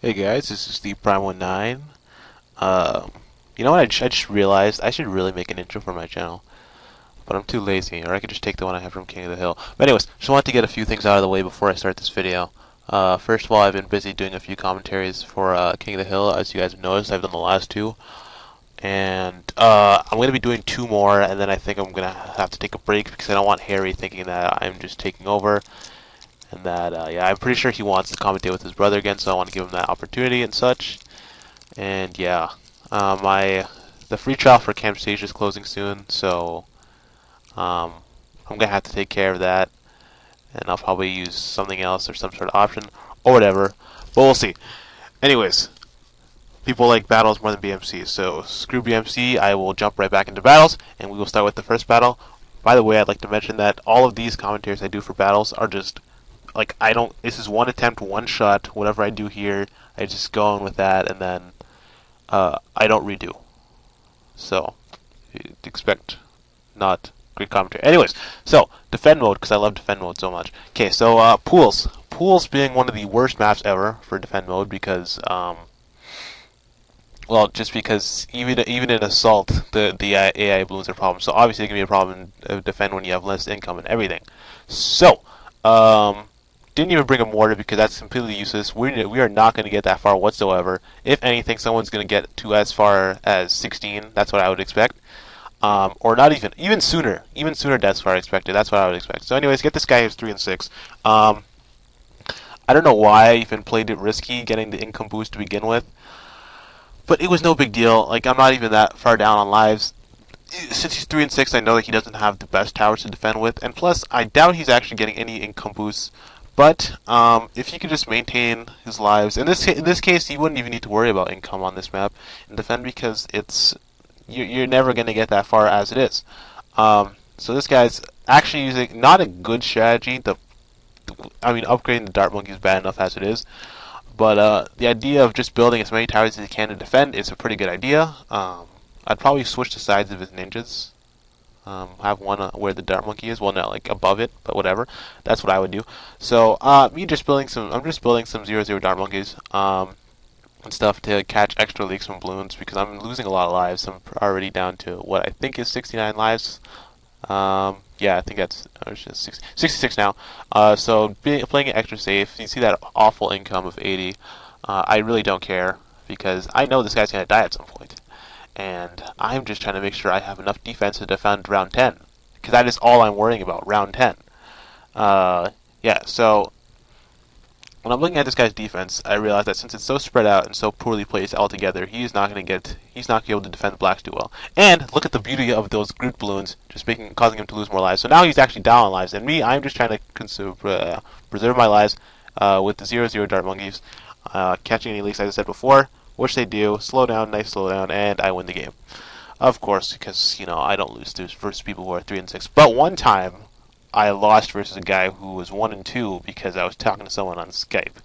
Hey guys, this is the Prime19. Um, you know what? I just realized I should really make an intro for my channel, but I'm too lazy, or I could just take the one I have from King of the Hill. But anyways, just wanted to get a few things out of the way before I start this video. First of all, I've been busy doing a few commentaries for King of the Hill. As you guys have noticed, I've done the last two, and I'm going to be doing two more, and then I think I'm going to have to take a break because I don't want Harry thinking that I'm just taking over. And that, yeah, I'm pretty sure he wants to commentate with his brother again, so I want to give him that opportunity and such. And yeah, the free trial for Camtasia is closing soon, so I'm gonna have to take care of that, and I'll probably use something else or some sort of option or whatever. But we'll see. Anyways, people like battles more than BMC, so screw BMC. I will jump right back into battles, and we will start with the first battle. By the way, I'd like to mention that all of these commentaries I do for battles are just like I don't. This is one attempt, one shot. Whatever I do here, I just go on with that, and then I don't redo. So, expect not great commentary. Anyways, so, defend mode, because I love defend mode so much. Okay, so, pools. Pools being one of the worst maps ever for defend mode because, well, just because even in Assault, the AI balloons are a problem. So, obviously, it can be a problem in defend when you have less income and everything. So, didn't even bring a mortar because that's completely useless. We are not going to get that far whatsoever. If anything, someone's going to get to as far as 16. That's what I would expect. Or not even sooner. Even sooner that's what I expected. That's what I would expect. So anyways, get this guy who's 3 and 6. I don't know why I even played it risky getting the income boost to begin with. But it was no big deal. Like, I'm not even that far down on lives. Since he's 3 and 6, I know that he doesn't have the best towers to defend with. And plus, I doubt he's actually getting any income boosts. But if he could just maintain his lives, in this case, you wouldn't even need to worry about income on this map and defend because you're never going to get that far as it is. So this guy's actually using not a good strategy. I mean, upgrading the Dart Monkey is bad enough as it is. But the idea of just building as many towers as he can to defend is a pretty good idea. I'd probably switch the sides of his ninjas. Have one where the Dart Monkey is. Well, no, like above it, but whatever. That's what I would do. So, I'm just building some 0/0 Dart Monkeys, and stuff to catch extra leaks from balloons because I'm losing a lot of lives. I'm already down to what I think is 69 lives. Yeah, I think that's 66 now. So playing it extra safe. You see that awful income of 80. I really don't care because I know this guy's gonna die at some point. And I'm just trying to make sure I have enough defense to defend round 10. Because that is all I'm worrying about, round 10. Yeah, so when I'm looking at this guy's defense, I realize that since it's so spread out and so poorly placed altogether, he's not going to be able to defend the blacks too well. And look at the beauty of those group balloons, just causing him to lose more lives. So now he's actually down on lives, and me, I'm just trying to preserve my lives with the 0/0 Dart Monkeys, catching any leaks, as I said before. Which they do. Slow down, nice slow down, and I win the game. Of course, because, you know, I don't lose versus people who are 3 and 6. But one time, I lost versus a guy who was 1 and 2 because I was talking to someone on Skype.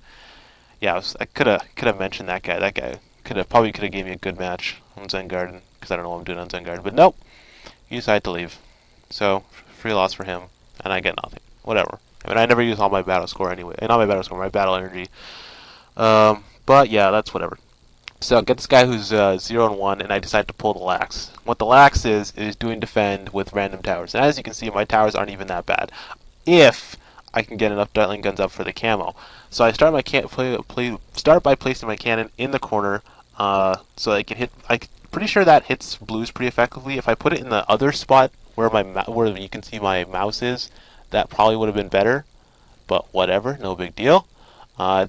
Yeah, I could have mentioned that guy. That guy probably could have gave me a good match on Zen Garden because I don't know what I'm doing on Zen Garden. But nope, he decided to leave. So free loss for him, and I get nothing. Whatever. I mean, I never use all my battle score anyway. Not my battle score, my battle energy. But yeah, that's whatever. So I get this guy who's 0 and 1, and I decide to pull the lax. What the lax is doing defend with random towers. And as you can see, my towers aren't even that bad. If I can get enough Dartling guns up for the camo. So I start start by placing my cannon in the corner, so I can hit. I'm pretty sure that hits blues pretty effectively. If I put it in the other spot where where you can see my mouse is, that probably would have been better. But whatever, no big deal.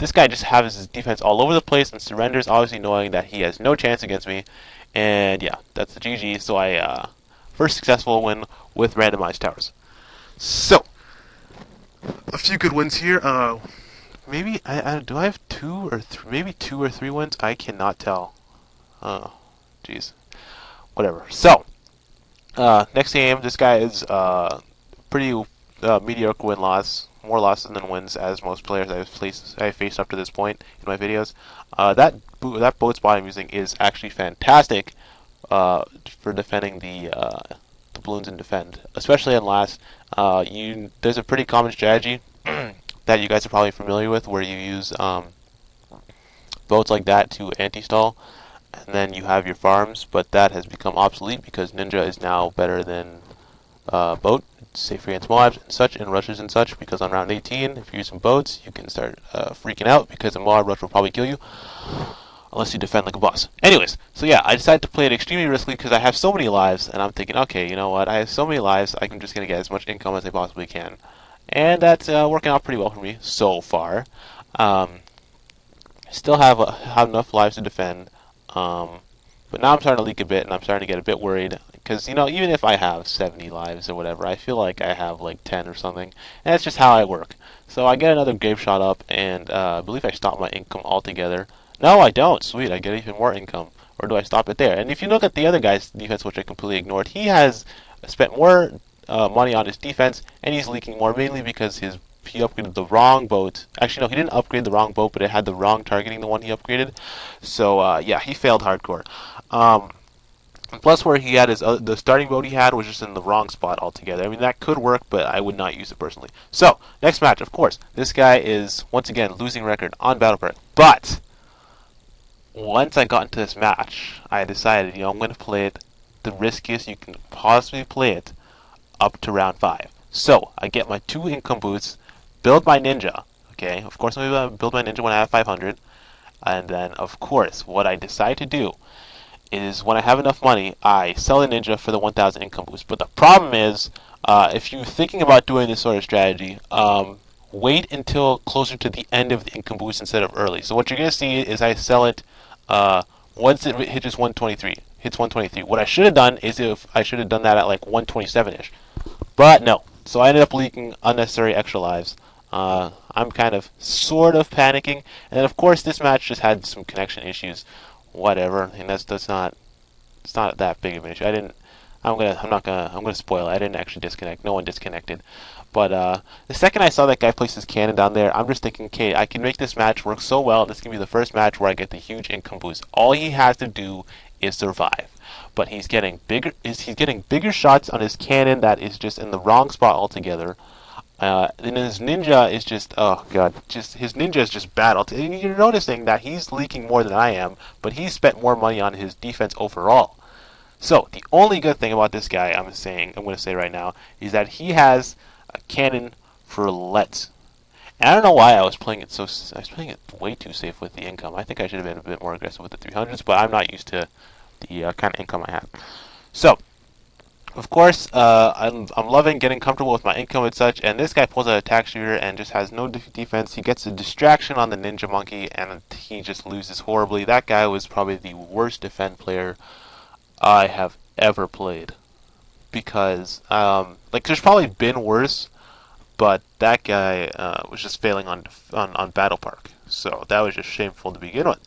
This guy just has his defense all over the place and surrenders, obviously knowing that he has no chance against me. And yeah, that's the GG. So I first successful win with randomized towers. So a few good wins here. Maybe do I have maybe 2 or 3 wins? I cannot tell. Oh, jeez. Whatever. So next game, this guy is pretty mediocre win-loss. More losses than wins, as most players I've faced up to this point in my videos. That boat spot I'm using is actually fantastic for defending the balloons in defend, especially in last. There's a pretty common strategy that you guys are probably familiar with, where you use boats like that to anti-stall, and then you have your farms, but that has become obsolete because Ninja is now better than boat. It's safer against mobs and such, and rushes and such, because on round 18, if you use some boats, you can start freaking out because a mob rush will probably kill you, unless you defend like a boss. Anyways, so yeah, I decided to play it extremely risky because I have so many lives, and I'm thinking, okay, you know what, I have so many lives, I'm just going to get as much income as I possibly can. And that's working out pretty well for me so far. Still have enough lives to defend, but now I'm starting to leak a bit, and I'm starting to get a bit worried. Because, you know, even if I have 70 lives or whatever, I feel like I have like 10 or something. And that's just how I work. So I get another grave shot up, and I believe I stop my income altogether. No, I don't. Sweet, I get even more income. Or do I stop it there? And if you look at the other guy's defense, which I completely ignored, he has spent more money on his defense, and he's leaking more, mainly because he upgraded the wrong boat. Actually, no, he didn't upgrade the wrong boat, but it had the wrong targeting, the one he upgraded. So, yeah, he failed hardcore. Plus, where he had the starting boat he had was just in the wrong spot altogether. I mean, that could work, but I would not use it personally. So, next match, of course. This guy is, once again, losing record on Battle Park. But, once I got into this match, I decided, you know, I'm going to play it the riskiest you can possibly play it up to round 5. So, I get my 2 income boosts, build my ninja. Okay, of course, I'm going to build my ninja when I have 500. And then, of course, what I decide to do is when I have enough money, I sell the ninja for the 1,000 income boost. But the problem is, if you're thinking about doing this sort of strategy, wait until closer to the end of the income boost instead of early. So what you're going to see is I sell it once it hits 123. What I should have done is I should have done that at like 127-ish. But no. So I ended up leaking unnecessary extra lives. I'm kind of, sort of panicking. And then of course this match just had some connection issues. Whatever, and it's not that big of an issue. I'm gonna spoil it. I didn't actually disconnect. No one disconnected. But the second I saw that guy place his cannon down there, I'm just thinking, okay, I can make this match work so well. This can be the first match where I get the huge income boost. All he has to do is survive. But he's getting bigger shots on his cannon that is just in the wrong spot altogether. And his ninja is just, oh god, his ninja is just bad. You're noticing that he's leaking more than I am, but he's spent more money on his defense overall. So, the only good thing about this guy, I'm going to say right now, is that he has a cannon for Let's. And I don't know why I was playing it way too safe with the income. I think I should have been a bit more aggressive with the 300s, but I'm not used to the kind of income I have. So, of course, I'm loving getting comfortable with my income and such, and this guy pulls out a attack shooter and just has no defense. He gets a distraction on the ninja monkey, and he just loses horribly. That guy was probably the worst defend player I have ever played. Because, like, there's probably been worse, but that guy was just failing on Battle Park. So that was just shameful to begin with.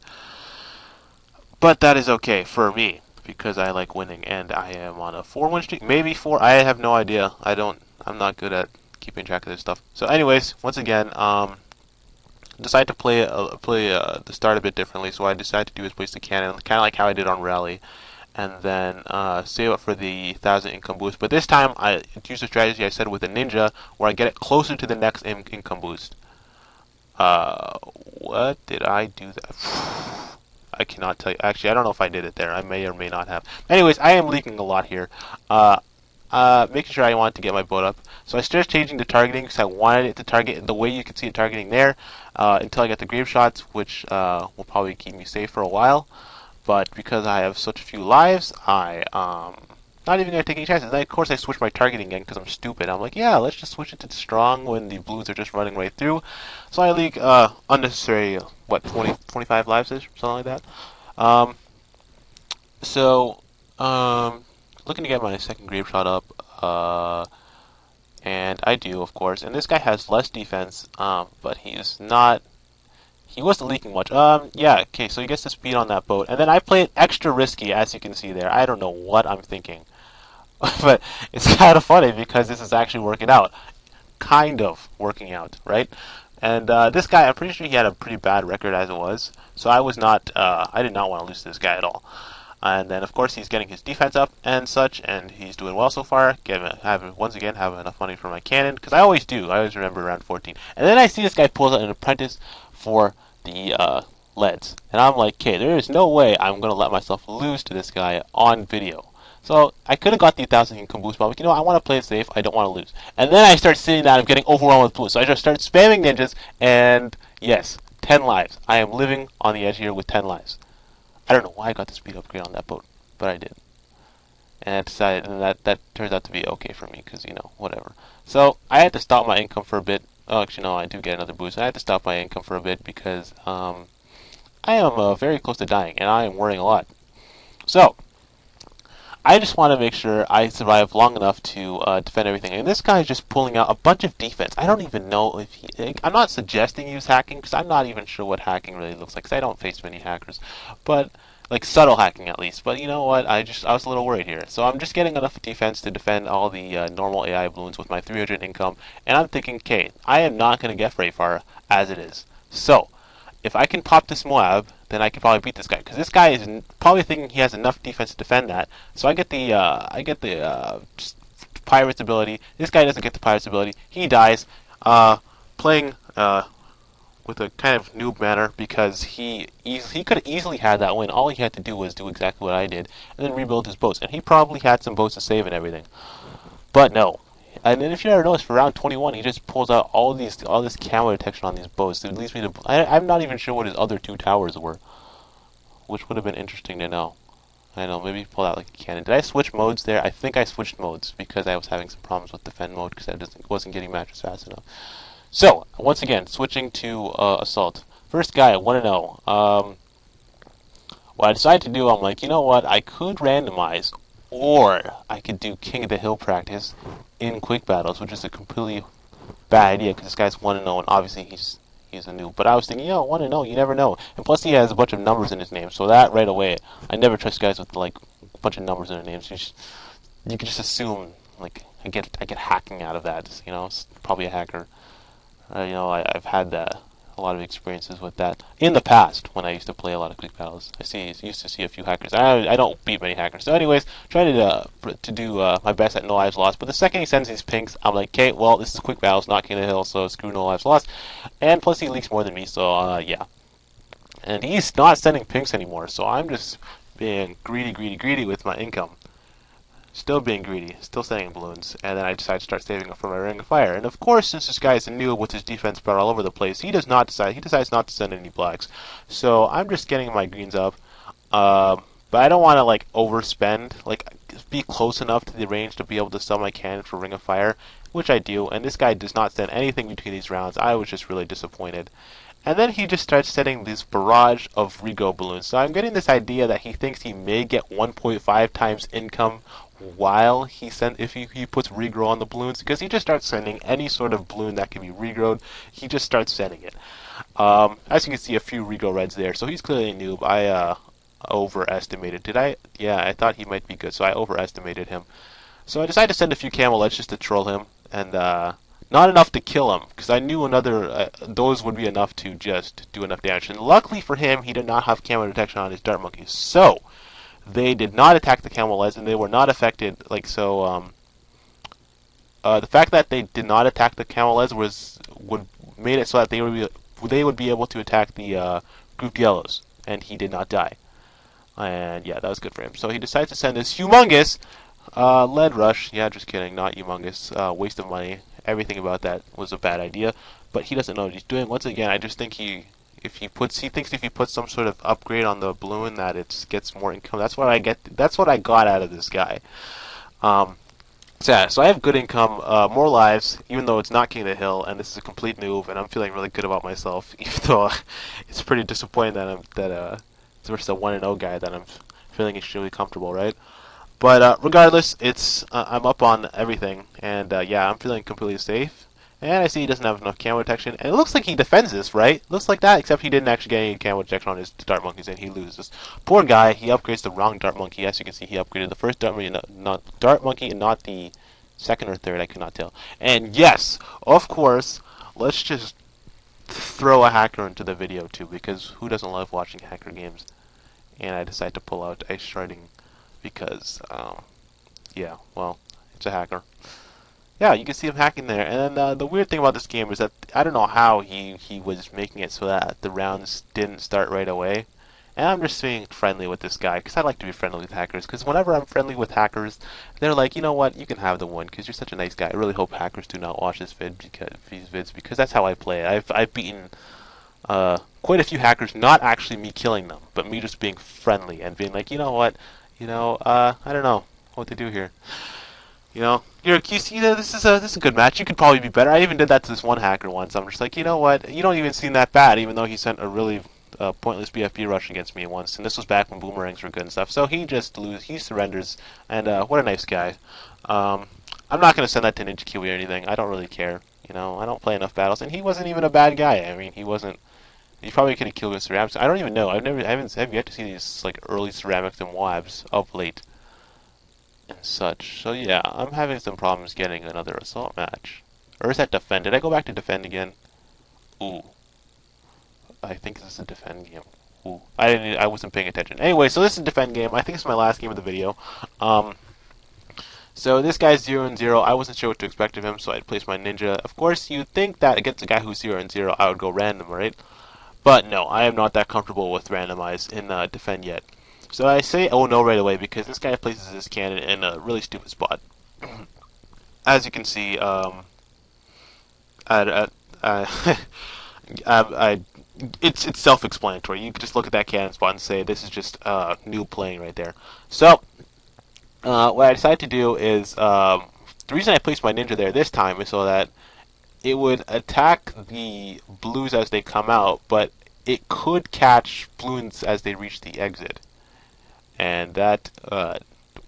But that is okay for me, because I like winning, and I am on a 4-win streak, maybe 4. I have no idea. I'm not good at keeping track of this stuff. So, anyways, once again, decided to play the start a bit differently. So I decided to do is place the cannon, kind of like how I did on Rally, and then save up for the 1,000 income boost. But this time I used a strategy I said with a ninja, where I get it closer to the next income boost. What did I do that? I cannot tell you. Actually, I don't know if I did it there. I may or may not have. Anyways, I am leaking a lot here. Making sure I wanted to get my boat up. So I started changing the targeting because I wanted it to target the way you can see it targeting there until I get the grave shots, which will probably keep me safe for a while. But because I have such a few lives, I not even going to take any chances. And of course, I switched my targeting again because I'm stupid. I'm like, yeah, let's just switch it to strong when the blues are just running right through. So I leak unnecessary, 25 lives-ish, something like that. Looking to get my second grave shot up, and I do, of course. And this guy has less defense, but he wasn't leaking much. Yeah, okay, so he gets the speed on that boat. And then I play it extra risky, as you can see there. I don't know what I'm thinking. But it's kind of funny because this is actually working out. Kind of working out, right? And this guy, I'm pretty sure he had a pretty bad record as it was. So I did not want to lose to this guy at all. And then, of course, he's getting his defense up and such, and he's doing well so far. Once again, have enough money for my cannon, because I always do. I always remember around 14. And then I see this guy pulls out an apprentice for the leads. And I'm like, okay, there is no way I'm going to let myself lose to this guy on video. So I could have got the 1,000 income boost, but I want to play it safe. I don't want to lose. And then I start seeing that I'm getting overwhelmed with blues. So I just start spamming ninjas, and yes, 10 lives. I am living on the edge here with 10 lives. I don't know why I got the speed upgrade on that boat, but I did. And I decided, and that turns out to be okay for me, because, whatever. So I had to stop my income for a bit. Oh, actually, no, I do get another boost. I had to stop my income for a bit because I am very close to dying, and I am worrying a lot. So I just want to make sure I survive long enough to defend everything. And this guy is just pulling out a bunch of defense. I don't even know if he... I'm not suggesting use hacking, because I'm not even sure what hacking really looks like, because I don't face many hackers. But, like, subtle hacking at least. But you know what? I was a little worried here. So I'm just getting enough defense to defend all the normal AI balloons with my 300 income. And I'm thinking, okay, I am not going to get very far as it is. So, if I can pop this Moab, then I can probably beat this guy, because this guy is probably thinking he has enough defense to defend that. So I get the pirate's ability. This guy doesn't get the pirate's ability. He dies, playing with a kind of noob manner, because he could have easily had that win. All he had to do was do exactly what I did, and then rebuild his boats. And he probably had some boats to save and everything. But no. And then if you ever notice, for round 21, he just pulls out all this camo detection on these boats. It leads me to... I'm not even sure what his other two towers were, which would have been interesting to know. I know, maybe he pulled out like a cannon. Did I switch modes there? I think I switched modes because I was having some problems with defend mode because I just wasn't getting matches fast enough. So, once again, switching to assault. First guy, 1-0. What I decided to do, I'm like, you know what? I could randomize, or I could do King of the Hill practice in quick battles, which is a completely bad idea because this guy's 1-0, and obviously he's a noob. But I was thinking, 1-0, you never know. And plus, he has a bunch of numbers in his name, so that right away, I never trust guys with like a bunch of numbers in their names. You can just assume like I get hacking out of that. It's probably a hacker. I've had a lot of experiences with that in the past when I used to play a lot of quick battles. Used to see a few hackers. I don't beat many hackers. So anyways, trying to do my best at no lives lost. But the second he sends these pinks, I'm like, okay, well, this is quick battles, not King of the Hill, so screw no lives lost. And plus he leaks more than me, so yeah. And he's not sending pinks anymore, so I'm just being greedy with my income. Still being greedy, still sending balloons, and then I decide to start saving up for my Ring of Fire. And of course, since this guy is a noob with his defense spread all over the place, he decides not to send any blacks. So I'm just getting my greens up, but I don't want to like overspend, like be close enough to the range to be able to sell my cannon for Ring of Fire, which I do. And this guy does not send anything between these rounds. I was just really disappointed. And then he just starts setting this barrage of Rego balloons. So I'm getting this idea that he thinks he may get 1.5 times income while if he puts regrow on the balloons, because he just starts sending any sort of balloon that can be regrowed. He just starts sending it. As you can see, a few regrow reds there, so he's clearly a noob. I overestimated. Did I? Yeah, I thought he might be good, so I overestimated him. So I decided to send a few camelids just to troll him, and not enough to kill him, because I knew those would be enough to just do enough damage. And luckily for him, he did not have camo detection on his dart monkeys, so they did not attack the camelids, and they were not affected. The fact that they did not attack the camelids made it so that they would be able to attack the grouped yellows, and he did not die. And yeah, that was good for him. So he decides to send this humongous lead rush. Yeah, just kidding, not humongous. Waste of money. Everything about that was a bad idea, but he doesn't know what he's doing. Once again, I just think he thinks if he puts some sort of upgrade on the balloon that it gets more income. That's what I got out of this guy. So yeah, so I have good income, more lives, even though it's not King of the Hill, and this is a complete noob, and I'm feeling really good about myself, even though it's pretty disappointing that it's versus a 1-0 guy that I'm feeling extremely comfortable, right? But regardless, I'm up on everything, and yeah, I'm feeling completely safe. And I see he doesn't have enough camo detection, and it looks like he defends this, right? Looks like that, except he didn't actually get any camo detection on his dart monkeys, and he loses. Poor guy, he upgrades the wrong dart monkey. As you can see, he upgraded the first dart monkey, and not the second or third, I could not tell. And yes, of course, let's just throw a hacker into the video too, because who doesn't love watching hacker games? And I decided to pull out ice sharding because, yeah, well, it's a hacker. yeah, you can see him hacking there. And then the weird thing about this game is that I don't know how he was making it so that the rounds didn't start right away. And I'm just being friendly with this guy because I like to be friendly with hackers. Because whenever I'm friendly with hackers, they're like, you know what, you can have the one because you're such a nice guy. I really hope hackers do not watch this these vids because that's how I play it. I've beaten quite a few hackers, not actually me killing them, but me just being friendly and being like, you know what, I don't know what to do here. You see that this is a good match. You could probably be better. I even did that to this one hacker once. I'm just like, you know what, you don't even seem that bad, even though he sent a really pointless BFB rush against me once, and this was back when boomerangs were good and stuff. So he surrenders, and what a nice guy. I'm not gonna send that to Ninja Kiwi or anything. I don't really care. I don't play enough battles, and he wasn't even a bad guy. I mean, he wasn't. He probably could have killed with ceramics. I don't even know. Have yet to see these like early ceramics and wabs of late and such. So yeah, I'm having some problems getting another assault match. Or is that defend? Did I go back to defend again? Ooh. I think this is a defend game. Ooh. I wasn't paying attention. Anyway, so this is a defend game. I think it's my last game of the video. So this guy's 0-0. I wasn't sure what to expect of him, so I'd place my ninja. Of course, you'd think that against a guy who's 0-0, I would go random, right? But no, I am not that comfortable with randomize in defend yet. So I say oh no right away because this guy places his cannon in a really stupid spot. As you can see, it's self-explanatory. You can just look at that cannon spot and say this is just new playing right there. So what I decided to do is the reason I placed my ninja there this time is so that it would attack the blues as they come out, but it could catch balloons as they reach the exit. And that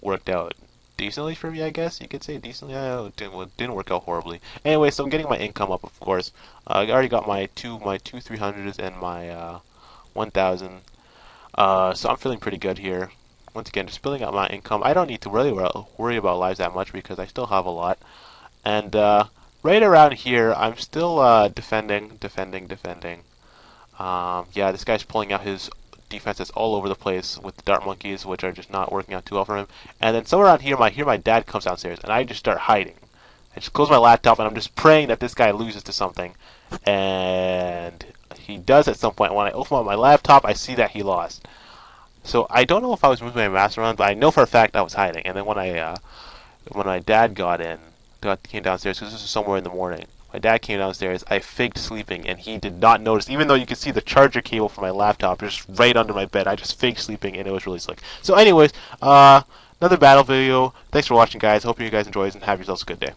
worked out decently for me, I guess you could say decently. It didn't work out horribly. Anyway, so I'm getting my income up, of course. I already got my two 300s and my 1,000. So I'm feeling pretty good here. Once again, just building up my income. I don't need to really worry about lives that much because I still have a lot. And right around here, I'm still defending. Yeah, this guy's pulling out his defenses all over the place with the dart monkeys, which are just not working out too well for him. And then somewhere around here, my dad comes downstairs, and I just start hiding. I just close my laptop, and I'm just praying that this guy loses to something. And he does at some point. When I open up my laptop, I see that he lost. So I don't know if I was moving my mouse around, but I know for a fact I was hiding. And then when my dad came downstairs, because this was somewhere in the morning, my dad came downstairs, I faked sleeping, and he did not notice, even though you could see the charger cable for my laptop just right under my bed. I just faked sleeping, and it was really slick. So anyways, another battle video. Thanks for watching, guys. Hope you guys enjoyed, and have yourselves a good day.